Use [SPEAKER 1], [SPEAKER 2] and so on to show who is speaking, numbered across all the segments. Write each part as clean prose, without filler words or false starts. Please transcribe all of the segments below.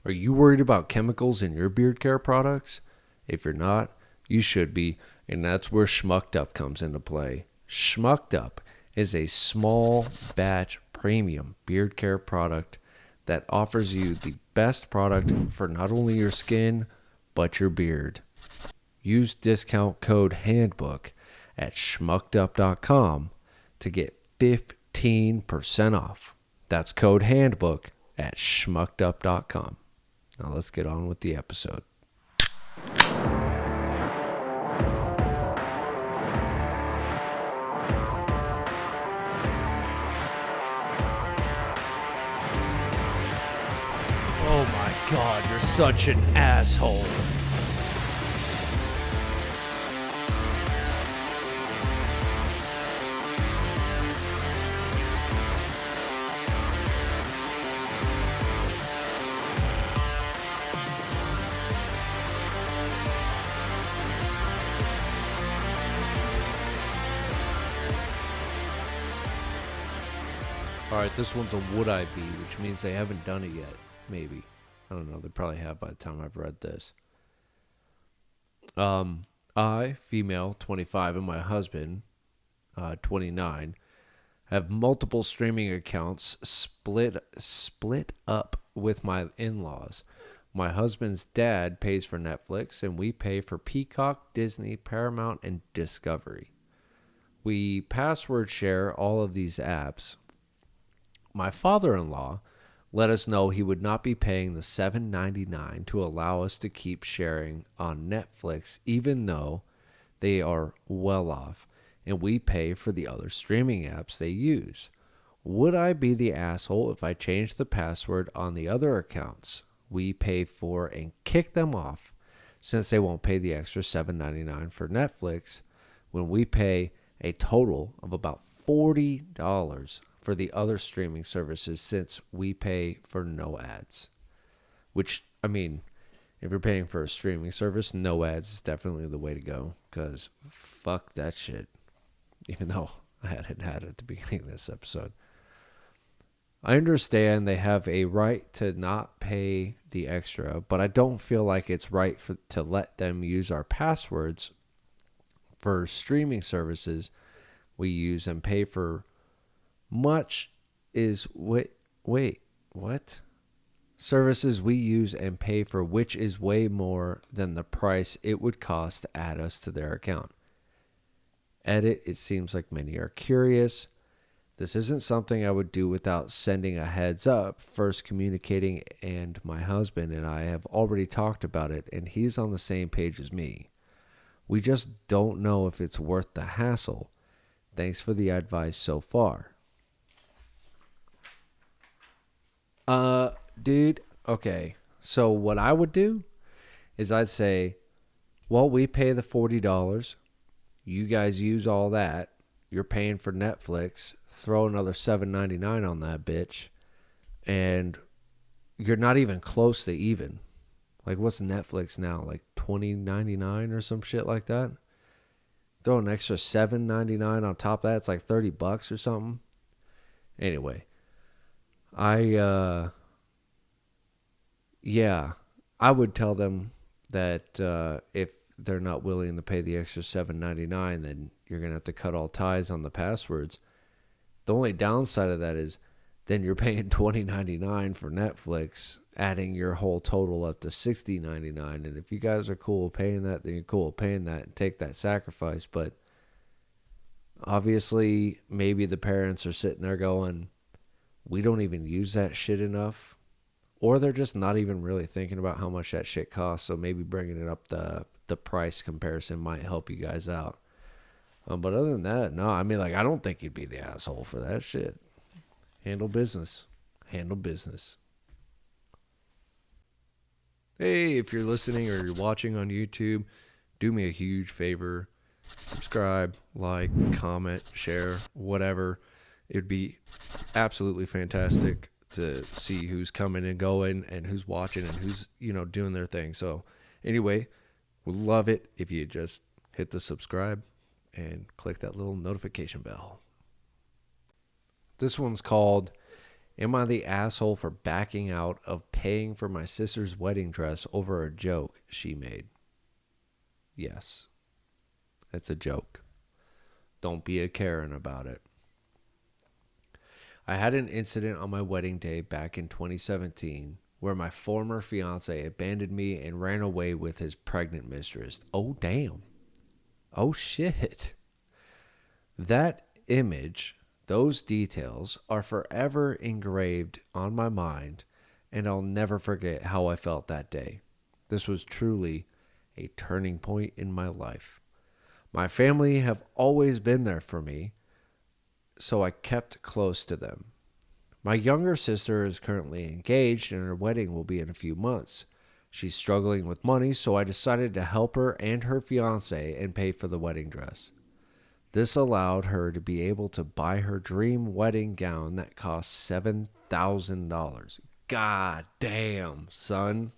[SPEAKER 1] Are you worried about chemicals in your beard care products? If you're not, you should be, and that's where Schmucked Up comes into play. Schmucked Up is a small batch premium beard care product that offers you the best product for not only your skin, but your beard. Use discount code HANDBOOK at schmuckedup.com to get 15% off. That's code HANDBOOK at schmuckedup.com. Now let's get on with the episode. Oh my God, you're such an asshole. Alright, this one's a would I be, which means they haven't done it yet. Maybe. I don't know. They probably have by the time I've read this. I, female, 25, and my husband, 29, have multiple streaming accounts split up with my in-laws. My husband's dad pays for Netflix, and we pay for Peacock, Disney, Paramount, and Discovery. We password share all of these apps. My father-in-law let us know he would not be paying the $7.99 to allow us to keep sharing on Netflix, even though they are well off, and we pay for the other streaming apps they use. Would I be the asshole if I changed the password on the other accounts we pay for and kick them off, since they won't pay the extra $7.99 for Netflix when we pay a total of about $40 for the other streaming services, since we pay for no ads? Which, I mean, if you're paying for a streaming service, no ads is definitely the way to go, because fuck that shit. Even though I hadn't had it at the beginning of this episode. I understand they have a right to not pay the extra, but I don't feel like it's right to let them use our passwords for streaming services we use and pay for. Much is what services we use and pay for, which is way more than the price it would cost to add us to their account. Edit, it seems like many are curious. This isn't something I would do without sending a heads up, first communicating, and my husband and I have already talked about it, and he's on the same page as me. We just don't know if it's worth the hassle. Thanks for the advice so far. Dude, okay. So what I would do is I'd say, well, we pay the $40. You guys use all that. You're paying for Netflix. Throw another $7.99 on that bitch. And you're not even close to even. Like, what's Netflix now? Like $20.99 or some shit like that? Throw an extra $7.99 on top of that. It's like $30 or something. Anyway. I would tell them that if they're not willing to pay the extra $7.99, then you're going to have to cut all ties on the passwords. The only downside of that is then you're paying $20.99 for Netflix, adding your whole total up to $60.99. And if you guys are cool with paying that, then you're cool with paying that and take that sacrifice. But obviously, maybe the parents are sitting there going, we don't even use that shit enough. Or they're just not even really thinking about how much that shit costs. So maybe bringing it up the price comparison might help you guys out. But other than that, no. I mean, like, I don't think you'd be the asshole for that shit. Handle business. Handle business. Hey, if you're listening or you're watching on YouTube, do me a huge favor. Subscribe, like, comment, share, whatever. It'd be absolutely fantastic to see who's coming and going and who's watching and who's, doing their thing. So anyway, would love it if you just hit the subscribe and click that little notification bell. This one's called Am I the asshole for backing out of paying for my sister's wedding dress over a joke she made? Yes, it's a joke. Don't be a Karen about it. I had an incident on my wedding day back in 2017 where my former fiance abandoned me and ran away with his pregnant mistress. Oh, damn. Oh, shit. That image, those details are forever engraved on my mind, and I'll never forget how I felt that day. This was truly a turning point in my life. My family have always been there for me, so I kept close to them. My younger sister is currently engaged and her wedding will be in a few months. She's struggling with money, so I decided to help her and her fiance and pay for the wedding dress. This allowed her to be able to buy her dream wedding gown that cost $7,000. God damn, son.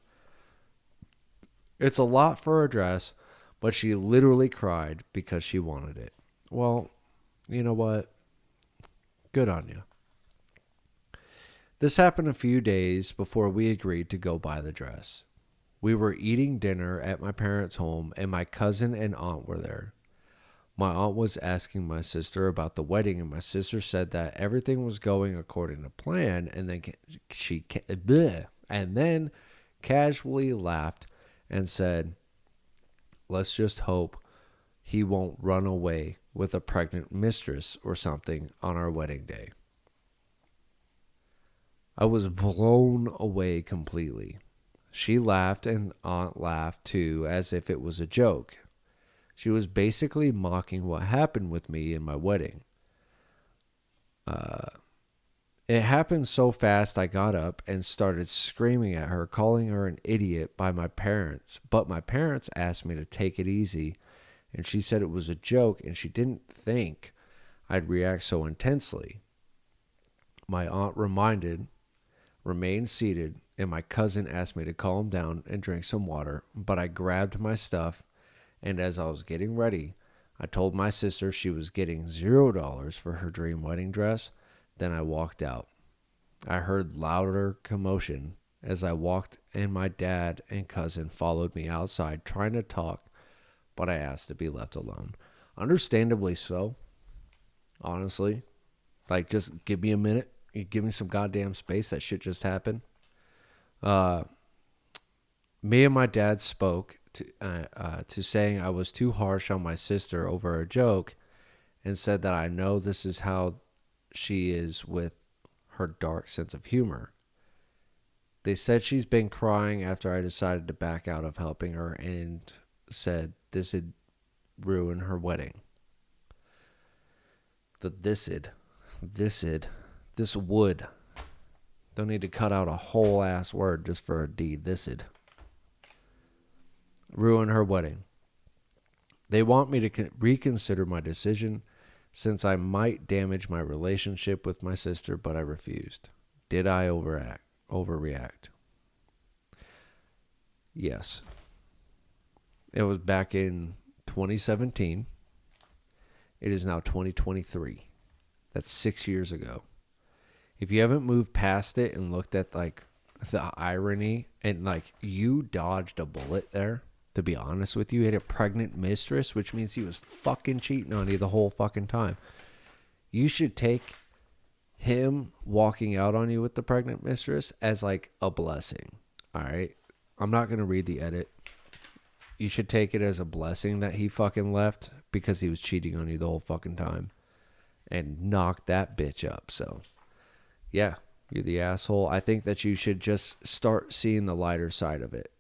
[SPEAKER 1] It's a lot for a dress, but she literally cried because she wanted it. Well, you know what? Good on you. This happened a few days before we agreed to go buy the dress. We were eating dinner at my parents' home, and my cousin and aunt were there. My aunt was asking my sister about the wedding, and my sister said that everything was going according to plan, and then casually laughed and said, "Let's just hope he won't run away with a pregnant mistress or something on our wedding day." I was blown away completely. She laughed and Aunt laughed too, as if it was a joke. She was basically mocking what happened with me in my wedding. It happened so fast I got up and started screaming at her, calling her an idiot by my parents. But my parents asked me to take it easy, and she said it was a joke and she didn't think I'd react so intensely. My aunt remained seated, and my cousin asked me to calm down and drink some water, but I grabbed my stuff, and as I was getting ready, I told my sister she was getting $0 for her dream wedding dress. Then I walked out. I heard louder commotion as I walked, and my dad and cousin followed me outside trying to talk, but I asked to be left alone. Understandably so, honestly. Like, just give me a minute. You give me some goddamn space. That shit just happened. Me and my dad spoke to saying I was too harsh on my sister over a joke, and said that I know this is how she is with her dark sense of humor. They said she's been crying after I decided to back out of helping her, and said this would ruin her wedding. This would. Don't need to cut out a whole ass word just for a D. This'd ruin her wedding. They want me to reconsider my decision since I might damage my relationship with my sister, but I refused. Did I overreact? Yes. It was back in 2017. It is now 2023. That's 6 years ago. If you haven't moved past it and looked at like the irony, and like, you dodged a bullet there, to be honest with you. He had a pregnant mistress, which means he was fucking cheating on you the whole fucking time. You should take him walking out on you with the pregnant mistress as like a blessing. All right? I'm not going to read the edit. You should take it as a blessing that he fucking left, because he was cheating on you the whole fucking time, and knocked that bitch up. So, yeah, you're the asshole. I think that you should just start seeing the lighter side of it,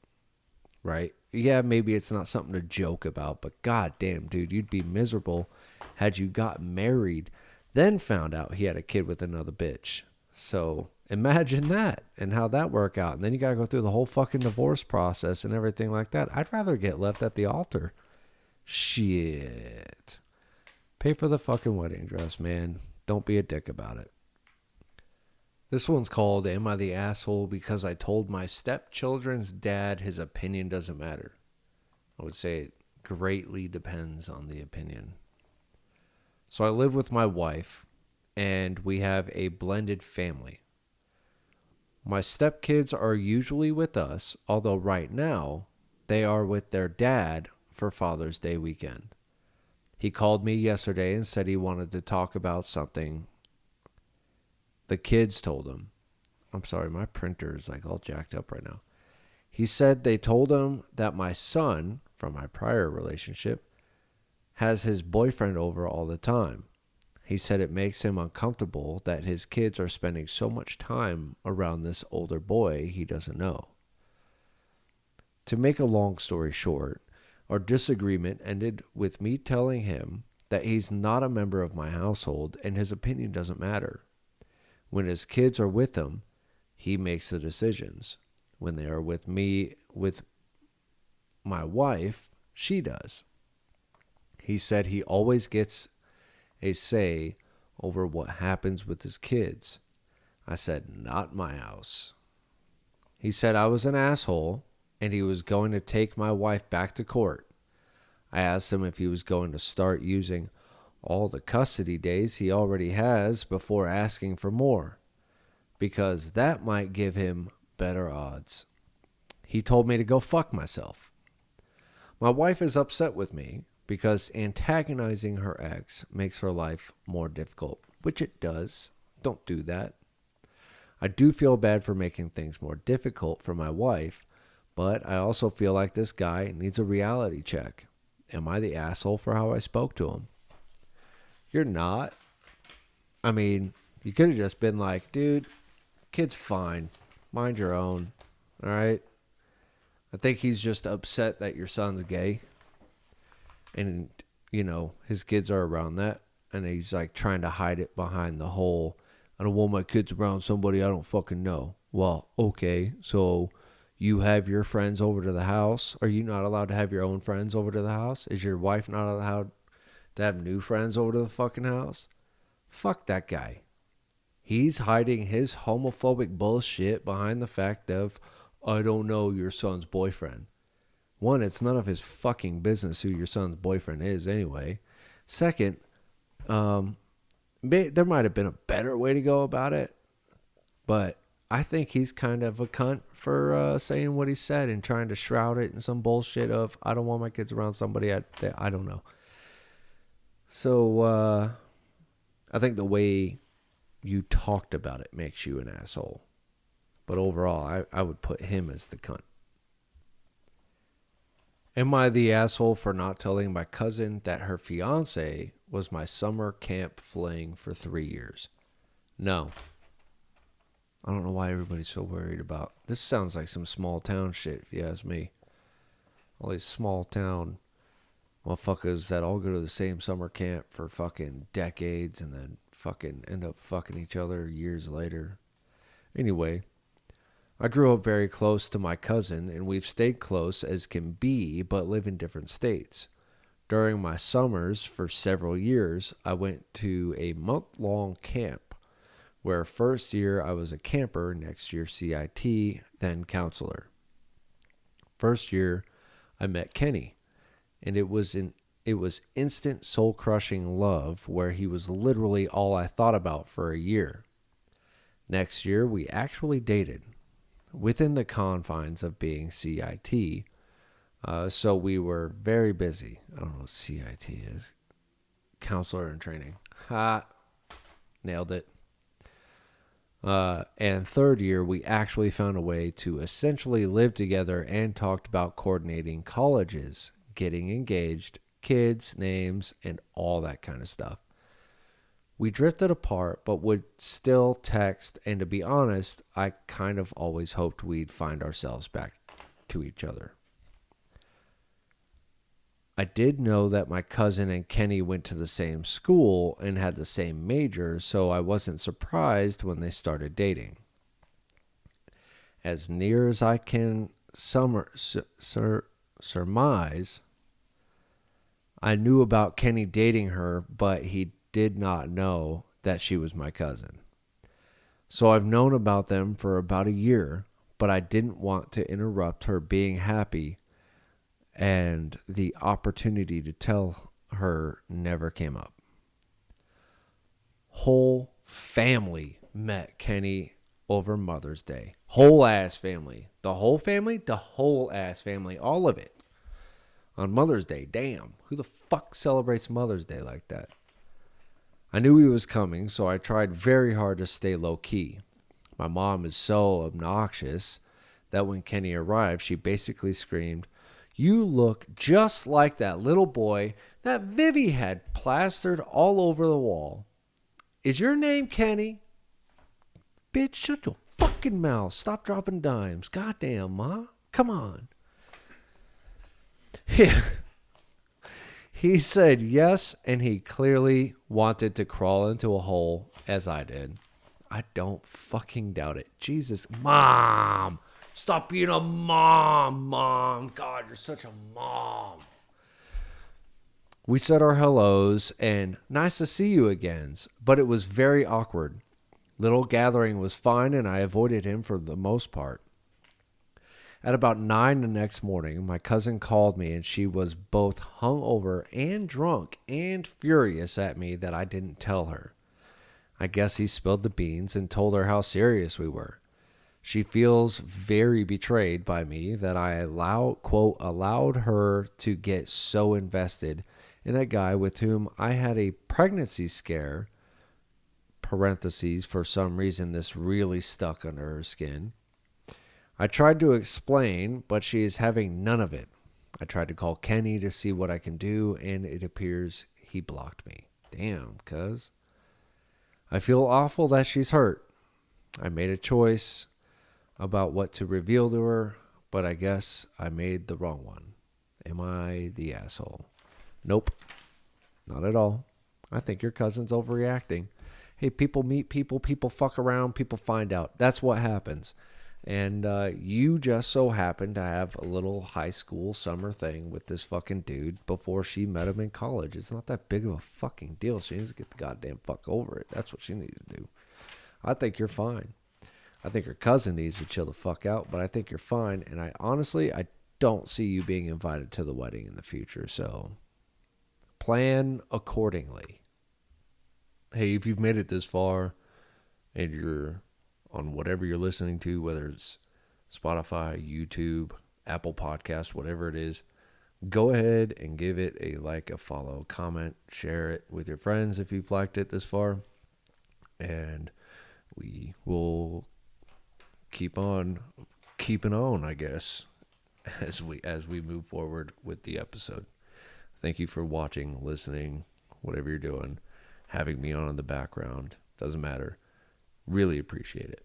[SPEAKER 1] right? Yeah, maybe it's not something to joke about, but goddamn, dude, you'd be miserable had you got married, then found out he had a kid with another bitch. So imagine that and how that work out. And then you got to go through the whole fucking divorce process and everything like that. I'd rather get left at the altar. Shit. Pay for the fucking wedding dress, man. Don't be a dick about it. This one's called, Am I the Asshole Because I Told My Stepchildren's Dad His Opinion Doesn't Matter? I would say it greatly depends on the opinion. So I live with my wife, and we have a blended family. My stepkids are usually with us, although right now they are with their dad for Father's Day weekend. He called me yesterday and said he wanted to talk about something the kids told him. I'm sorry, my printer is like all jacked up right now. He said they told him that my son, from my prior relationship, has his boyfriend over all the time. He said it makes him uncomfortable that his kids are spending so much time around this older boy he doesn't know. To make a long story short, our disagreement ended with me telling him that he's not a member of my household and his opinion doesn't matter. When his kids are with him, he makes the decisions. When they are with me, with my wife, she does. He said he always gets a say over what happens with his kids. I said, not my house. He said I was an asshole and he was going to take my wife back to court. I asked him if he was going to start using all the custody days he already has before asking for more, because that might give him better odds. He told me to go fuck myself. My wife is upset with me because antagonizing her ex makes her life more difficult, which it does. Don't do that. I do feel bad for making things more difficult for my wife, but I also feel like this guy needs a reality check. Am I the asshole for how I spoke to him? You're not. I mean, you could have just been like, dude, kid's fine. Mind your own. All right? I think he's just upset that your son's gay. And, you know, his kids are around that. And he's like trying to hide it behind the whole, I don't want my kids around somebody I don't fucking know. Well, okay, so you have your friends over to the house. Are you not allowed to have your own friends over to the house? Is your wife not allowed to have new friends over to the fucking house? Fuck that guy. He's hiding his homophobic bullshit behind the fact of, I don't know your son's boyfriend. One, it's none of his fucking business who your son's boyfriend is anyway. Second, there might have been a better way to go about it, but I think he's kind of a cunt for saying what he said and trying to shroud it in some bullshit of, I don't want my kids around somebody I don't know. So I think the way you talked about it makes you an asshole. But overall, I would put him as the cunt. Am I the asshole for not telling my cousin that her fiance was my summer camp fling for 3 years? No. I don't know why everybody's so worried about. This sounds like some small town shit, if you ask me. All these small town motherfuckers that all go to the same summer camp for fucking decades and then fucking end up fucking each other years later. Anyway, I grew up very close to my cousin, and we've stayed close as can be, but live in different states. During my summers for several years, I went to a month-long camp, where first year I was a camper, next year CIT, then counselor. First year, I met Kenny, and it was instant soul-crushing love, where he was literally all I thought about for a year. Next year, we actually dated, within the confines of being CIT, so we were very busy. I don't know what CIT is. Counselor in training. Ha! Nailed it. And third year, we actually found a way to essentially live together and talked about coordinating colleges, getting engaged, kids, names, and all that kind of stuff. We drifted apart, but would still text, and to be honest, I kind of always hoped we'd find ourselves back to each other. I did know that my cousin and Kenny went to the same school and had the same major, so I wasn't surprised when they started dating. As near as I can surmise, I knew about Kenny dating her, but he did not know that she was my cousin. So I've known about them for about a year, but I didn't want to interrupt her being happy, and the opportunity to tell her never came up. Whole family met Kenny over Mother's Day. Whole ass family. The whole family? The whole ass family. All of it. On Mother's Day. Damn. Who the fuck celebrates Mother's Day like that? I knew he was coming, so I tried very hard to stay low key. My mom is so obnoxious that when Kenny arrived, she basically screamed, "You look just like that little boy that Vivi had plastered all over the wall. Is your name Kenny?" Bitch, shut your fucking mouth. Stop dropping dimes. Goddamn, Ma. Come on. He said yes, and he clearly wanted to crawl into a hole, as I did. I don't fucking doubt it. Jesus. Mom. Stop being a mom, Mom. God, you're such a mom. We said our hellos and nice to see you again, but it was very awkward. Little gathering was fine, and I avoided him for the most part. At about 9 the next morning, my cousin called me, and she was both hungover and drunk and furious at me that I didn't tell her. I guess he spilled the beans and told her how serious we were. She feels very betrayed by me that I allowed her to get so invested in a guy with whom I had a pregnancy scare, parentheses, for some reason this really stuck under her skin. I tried to explain, but she is having none of it. I tried to call Kenny to see what I can do, and it appears he blocked me. Damn, cuz. I feel awful that she's hurt. I made a choice about what to reveal to her, but I guess I made the wrong one. Am I the asshole? Nope. Not at all. I think your cousin's overreacting. Hey, people meet people, people fuck around, people find out. That's what happens. And you just so happened to have a little high school summer thing with this fucking dude before she met him in college. It's not that big of a fucking deal. She needs to get the goddamn fuck over it. That's what she needs to do. I think you're fine. I think her cousin needs to chill the fuck out, but I think you're fine. And I don't see you being invited to the wedding in the future. So plan accordingly. Hey, if you've made it this far and you're on whatever you're listening to, whether it's Spotify, YouTube, Apple Podcasts, whatever it is, go ahead and give it a like, a follow, comment, share it with your friends if you've liked it this far. And we will keep on keeping on, I guess, as we move forward with the episode. Thank you for watching, listening, whatever you're doing, having me on in the background. Doesn't matter. Really appreciate it.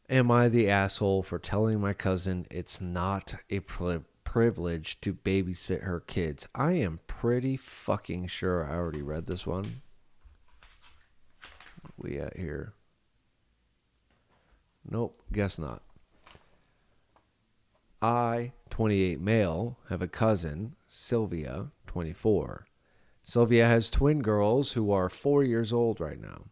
[SPEAKER 1] Am I the asshole for telling my cousin it's not a privilege to babysit her kids? I am pretty fucking sure I already read this one. What we at here? Nope, guess not. I, 28 male, have a cousin, Sylvia, 24. Sylvia has twin girls who are 4 years old right now.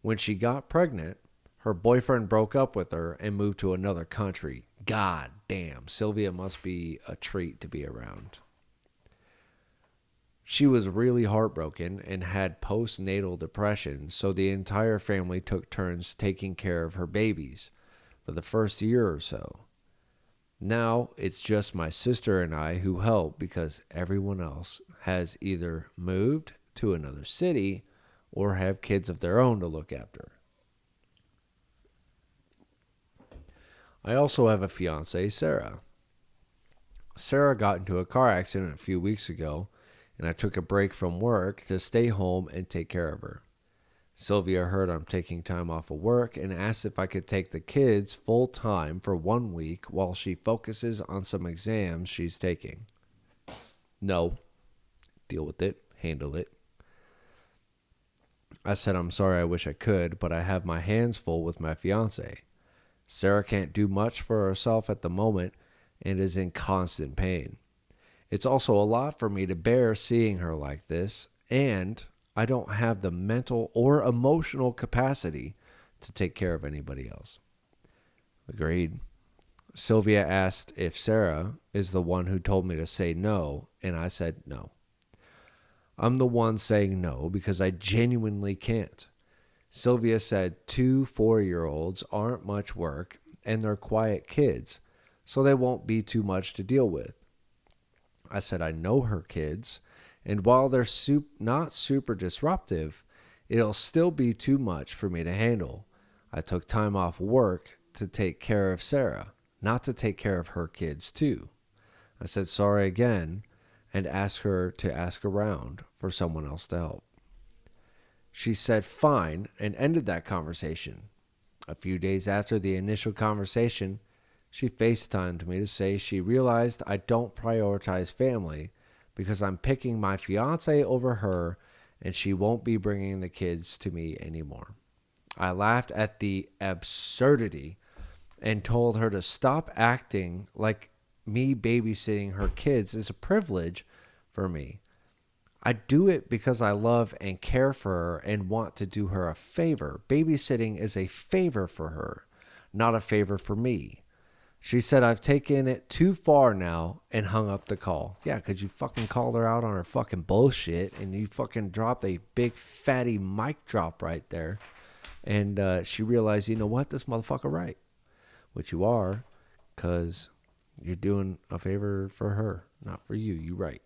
[SPEAKER 1] When she got pregnant, her boyfriend broke up with her and moved to another country. God damn, Sylvia must be a treat to be around. She was really heartbroken and had postnatal depression, so the entire family took turns taking care of her babies for the first year or so. Now it's just my sister and I who help because everyone else has either moved to another city or have kids of their own to look after. I also have a fiance, Sarah. Sarah got into a car accident a few weeks ago, and I took a break from work to stay home and take care of her. Sylvia heard I'm taking time off of work and asked if I could take the kids full time for 1 week while she focuses on some exams she's taking. No. Deal with it. Handle it. I said I'm sorry, I wish I could, but I have my hands full with my fiance. Sarah can't do much for herself at the moment and is in constant pain. It's also a lot for me to bear seeing her like this, and I don't have the mental or emotional capacity to take care of anybody else. Agreed. Sylvia asked if Sarah is the one who told me to say no, and I said no. I'm the one saying no because I genuinely can't. Sylvia said 2 4-year-olds aren't much work and they're quiet kids, so they won't be too much to deal with. I said I know her kids, and while they're not super disruptive, it'll still be too much for me to handle. I took time off work to take care of Sarah, not to take care of her kids too. I said sorry again and asked her to ask around for someone else to help. She said fine and ended that conversation. A few days after the initial conversation, she FaceTimed me to say she realized I don't prioritize family because I'm picking my fiance over her and she won't be bringing the kids to me anymore. I laughed at the absurdity and told her to stop acting like me babysitting her kids is a privilege for me. I do it because I love and care for her and want to do her a favor. Babysitting is a favor for her, not a favor for me. She said I've taken it too far now and hung up the call. Yeah, because you fucking called her out on her fucking bullshit and you fucking dropped a big fatty mic drop right there. And she realized, you know what, this motherfucker right. Which you are, because you're doing a favor for her, not for you. You right.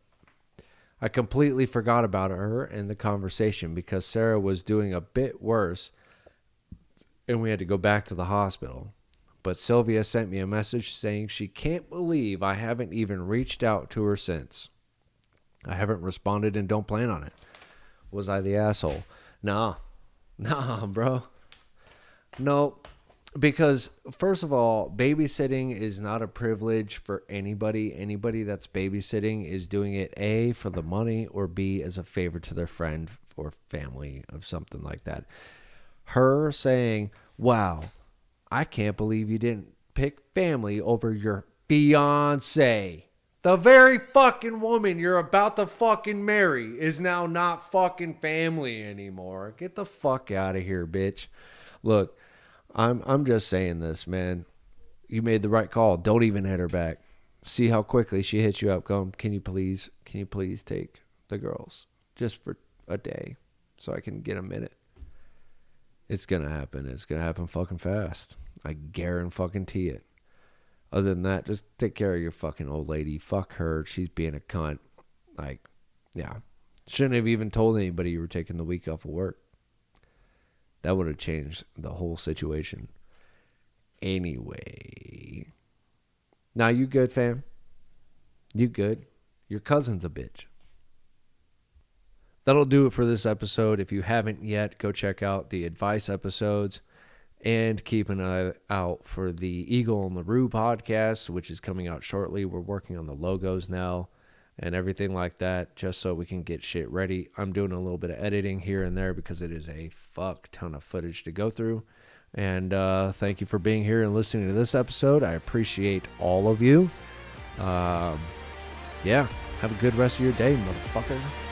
[SPEAKER 1] I completely forgot about her in the conversation because Sarah was doing a bit worse and we had to go back to the hospital. But Sylvia sent me a message saying she can't believe I haven't even reached out to her since. I haven't responded and don't plan on it. Was I the asshole? Nah, bro. No, because first of all, babysitting is not a privilege for anybody. Anybody that's babysitting is doing it A, for the money, or B, as a favor to their friend or family of something like that. Her saying, wow, I can't believe you didn't pick family over your fiance. The very fucking woman you're about to fucking marry is now not fucking family anymore. Get the fuck out of here, bitch. Look, I'm just saying this, man. You made the right call. Don't even hit her back. See how quickly she hits you up. Going, can you please take the girls just for a day so I can get a minute? It's gonna happen. It's gonna happen fucking fast. I guarantee it. Other than that, just take care of your fucking old lady. Fuck her. She's being a cunt. Like, yeah. Shouldn't have even told anybody you were taking the week off of work. That would have changed the whole situation. Anyway. Now you good, fam? You good? Your cousin's a bitch. That'll do it for this episode. If you haven't yet, go check out the advice episodes and keep an eye out for the Eagle on the Roo podcast, which is coming out shortly. We're working on the logos now and everything like that, just so we can get shit ready. I'm doing a little bit of editing here and there because it is a fuck ton of footage to go through. And thank you for being here and listening to this episode. I appreciate all of you. Yeah, have a good rest of your day, motherfucker.